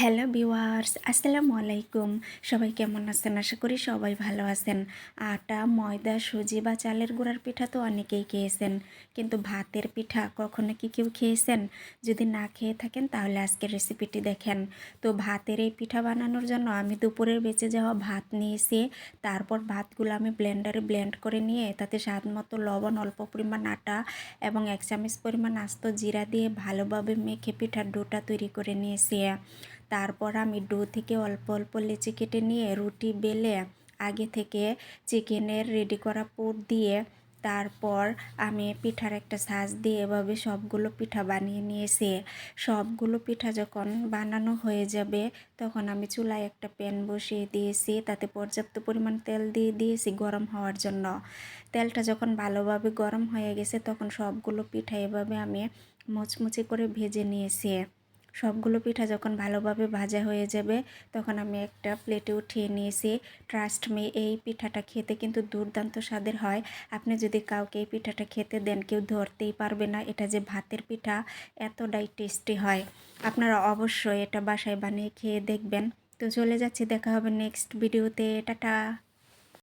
Hello viewers, আসসালামু আলাইকুম। সবাই কেমন আছেন? আশা করি সবাই ভালো আছেন। আটা, ময়দা, সুজি বা চালের গুঁড়ার পিঠা তো অনেকেই খেয়েছেন, কিন্তু ভাতের পিঠা কখনো কি কেউ খেয়েছেন? যদি না খেয়ে থাকেন তাহলে আজকের রেসিপিটি দেখেন। তো ভাতের এই পিঠা বানানোর জন্য আমি দুপুরের বেঁচে যাওয়া ভাত নিয়েছি। তারপর ভাতগুলো আমি ব্লেন্ডারে ব্লেন্ড করে নিয়ে তাতে স্বাদ মতো লবণ, অল্প পরিমাণ আটা এবং 1 চামচ পরিমাণ আস্ত জিরা দিয়ে ভালোভাবে মেখে পিঠার ডোটা তৈরি করে নিয়েছি। তারপর আমি ডো থেকে অল্প অল্প লেচি কেটে নিয়ে রুটি বেলে আগে থেকে চিকেনের রেডি করা পুর দিয়ে তারপর আমি পিঠার একটা সাজ দিয়ে এভাবে সবগুলো পিঠা বানিয়ে নিয়েছি। সবগুলো পিঠা যখন বানানো হয়ে যাবে তখন আমি চুলায় একটা প্যান বসিয়ে দিয়েছি, তাতে পর্যাপ্ত পরিমাণ তেল দিয়ে দিয়েছি গরম হওয়ার জন্য। তেলটা যখন ভালোভাবে গরম হয়ে গেছে তখন সবগুলো পিঠা এভাবে আমি মুচমুচে করে ভেজে নিয়েছি। সবগুলো পিঠা যখন ভালোভাবে ভাজা হয়ে যাবে তখন আমি একটা প্লেটে উঠিয়ে নিয়েছি। ট্রাস্ট মি, এই পিঠাটা খেতে কিন্তু দুর্দান্ত স্বাদের হয়। আপনি যদি কাউকে এই পিঠাটা খেতে দেন কেউ ধরতেই পারবে না এটা যে ভাতের পিঠা, এতটাই টেস্টি হয়। আপনারা অবশ্যই এটা বাসায় বানিয়ে খেয়ে দেখবেন। তো চলে যাচ্ছি, দেখা হবে নেক্সট ভিডিওতে। টাটা।